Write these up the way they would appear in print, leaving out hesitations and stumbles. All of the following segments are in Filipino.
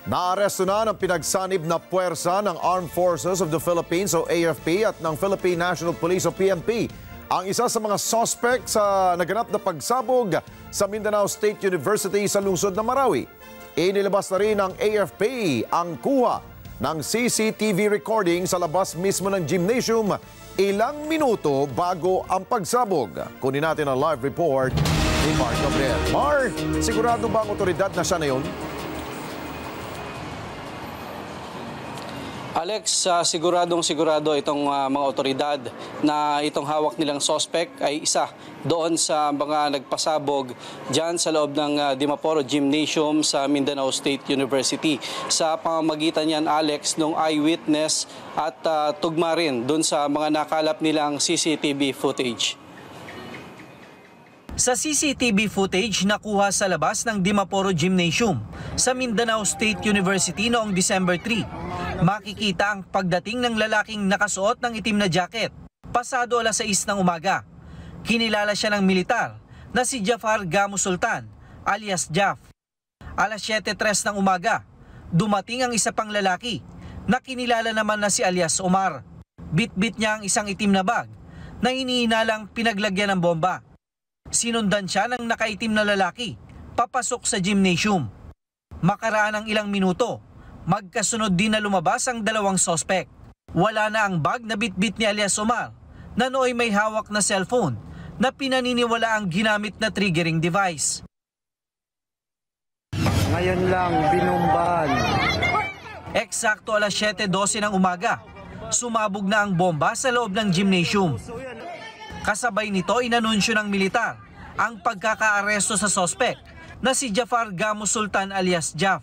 Naaresto na ng pinagsanib na puwersa ng Armed Forces of the Philippines o AFP at ng Philippine National Police o PNP ang isa sa mga suspect sa naganap na pagsabog sa Mindanao State University sa lungsod ng Marawi. Inilabas na rin ng AFP ang kuha ng CCTV recording sa labas mismo ng gymnasium ilang minuto bago ang pagsabog. Kunin natin ang live report ni Mark Gabriel. Mark, sigurado ba ang otoridad na siya na yun? Alex, siguradong-sigurado itong mga otoridad na itong hawak nilang suspect ay isa doon sa mga nagpasabog dyan sa loob ng Dimaporo Gymnasium sa Mindanao State University. Sa pamamagitan niyan, Alex, nung eyewitness at tugma rin doon sa mga nakalap nilang CCTV footage. Sa CCTV footage nakuha sa labas ng Dimaporo Gymnasium sa Mindanao State University noong December 3, makikita ang pagdating ng lalaking nakasuot ng itim na jacket. Pasado alas 6 ng umaga, kinilala siya ng militar na si Jafar Gamo Sultan alias Jaf. Alas 7:03 ng umaga, dumating ang isa pang lalaki na kinilala naman na si alias Omar. Bit-bit niya ang isang itim na bag na hinihinalang pinaglagyan ng bomba. Sinundan siya ng nakaitim na lalaki papasok sa gymnasium. Makaraan ng ilang minuto, magkasunod din na lumabas ang dalawang suspect. Wala na ang bag na bitbit ni alias Omar na nooy may hawak na cellphone na pinaniniwala ang ginamit na triggering device. Ngayon lang binumbahan. Eksakto alas 7:12 ng umaga, sumabog na ang bomba sa loob ng gymnasium. Kasabay nito, inanunsyo ng militar ang pagkakaaresto sa suspect na si Jafar Gamo Sultan alias Jaf.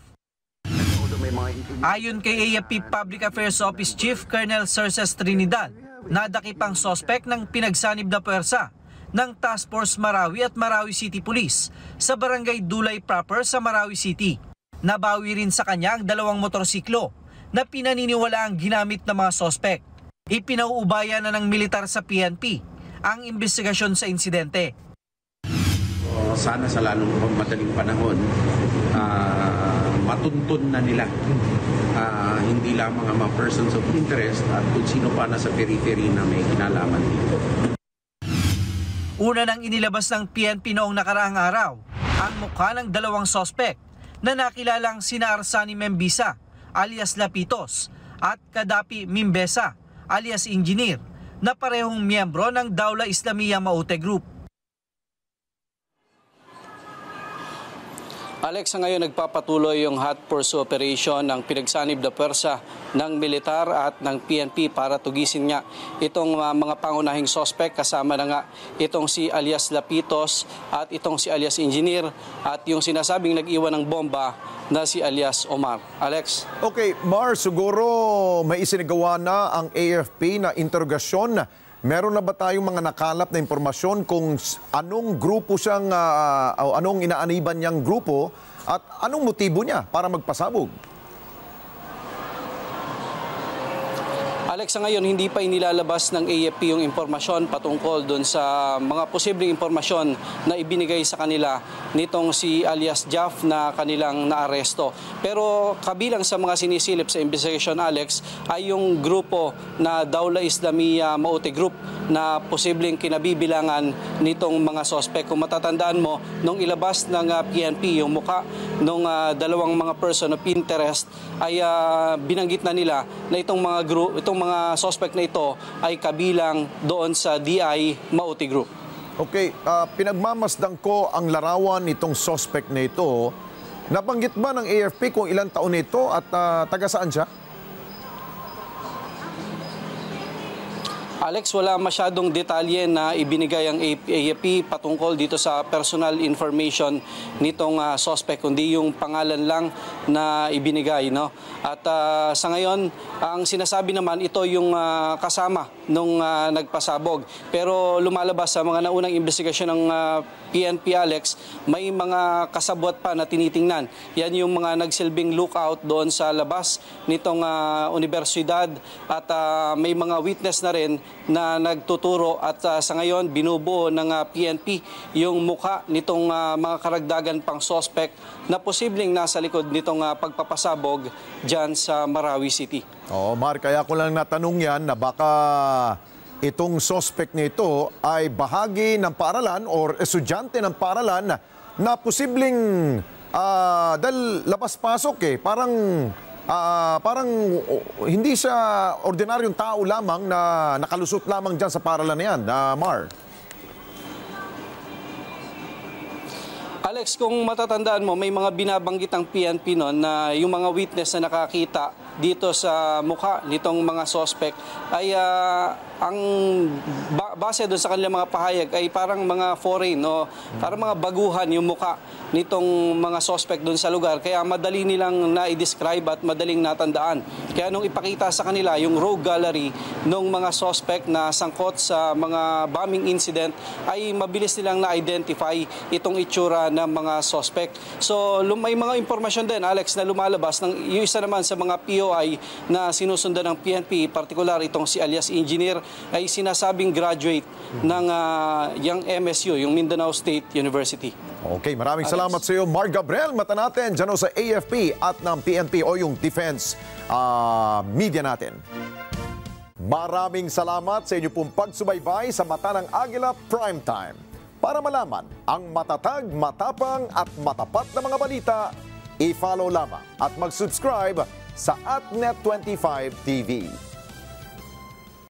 Ayon kay AFP Public Affairs Office Chief Colonel Cerces Trinidad, nadakip ang suspect ng pinagsanib na puwersa ng Task Force Marawi at Marawi City Police sa Barangay Dulay proper sa Marawi City. Nabawi rin sa kanya ang dalawang motorsiklo na pinaniniwala ang ginamit ng mga suspect. Ipinauubaya na ng militar sa PNP ang investigasyon sa insidente. Sana sa lalong madaling panahon, matuntun na nila hindi lamang ang mga persons of interest at kung sino pa na sa periphery na may kinalaman dito. Una nang inilabas ng PNP noong nakaraang araw ang mukha ng dalawang suspect na nakilalang sina Arsani Membisa alias Lapitos at Kadapi Mimbesa alias Engineer na parehong miyembro ng Dawla Islamiyah Maute Group. Alex, ngayon nagpapatuloy yung hot pursuit operation ng pinagsanib na puwersa ng militar at ng PNP para tugisin nga itong mga pangunahing suspect, kasama na nga itong si alias Lapitos at itong si alias Engineer at yung sinasabing nag-iwan ng bomba na si alias Omar. Alex? Okay, Mar, siguro may isinagawa na ang AFP na interogasyon. Meron na ba tayong mga nakalap na impormasyon kung anong grupo siyang, o anong inaaniban niyang grupo at anong motibo niya para magpasabog? Alex, sa ngayon hindi pa inilalabas ng AFP yung impormasyon patungkol doon sa mga posibleng impormasyon na ibinigay sa kanila nitong si alias Jaf na kanilang naaresto. Pero kabilang sa mga sinisilip sa investigation, Alex, ay yung grupo na Dawla Islamiyah Maute Group na posibleng kinabibilangan nitong mga suspect. Kung matatandaan mo, nung ilabas ng PNP yung muka ng dalawang mga person of interest ay binanggit na nila na itong mga suspect na ito ay kabilang doon sa DI Maute Group. Okay, pinagmamasdan ko ang larawan nitong suspect na ito. Nabanggit ba ng AFP kung ilang taon ito at taga saan siya? Alex, wala masyadong detalye na ibinigay ang AFP patungkol dito sa personal information nitong suspect, kundi yung pangalan lang na ibinigay, no? At sa ngayon, ang sinasabi naman ito yung kasama nung nagpasabog. Pero lumalabas sa mga naunang investigasyon ng PNP, Alex, may mga kasabwat pa na tinitingnan. Yan yung mga nagsilbing lookout doon sa labas nitong universidad at may mga witness na rin na nagtuturo at sa ngayon binubuo ng PNP yung mukha nitong mga karagdagan pang suspect na posibleng nasa likod nitong pagpapasabog dyan sa Marawi City. Oo, Mar, kaya ko lang natanong yan na baka itong suspect nito ay bahagi ng paaralan or estudyante ng paaralan na posibleng dahil labas-pasok parang hindi siya ordinaryong tao lamang na nakalusot lamang dyan sa paaralan na yan, Mar. Alex, kung matatandaan mo, may mga binabanggit ang PNP noon na yung mga witness na nakakita dito sa mukha nitong mga suspect ay ang base doon sa kanilang mga pahayag ay parang mga foreign, no? Parang mga baguhan yung mukha nitong mga suspect doon sa lugar. Kaya madali nilang na-describe at madaling natandaan. Kaya nung ipakita sa kanila yung rogue gallery ng mga suspect na sangkot sa mga bombing incident ay mabilis nilang na-identify itong itsura ng mga suspect. So may mga impormasyon din, Alex, na lumalabas ng yung isa naman sa mga POI na sinusundan ng PNP, partikular itong si alias Engineer, ay sinasabing graduate ng yung MSU, yung Mindanao State University. Okay, maraming salamat sa iyo, Mar Gabriel. Mata natin dyan sa AFP at ng PNP o yung defense media natin. Maraming salamat sa inyo pong pagsubaybay sa Mata ng Agila Primetime. Para malaman ang matatag, matapang at matapat na mga balita, i-follow lamang at mag-subscribe sa @Net25 TV.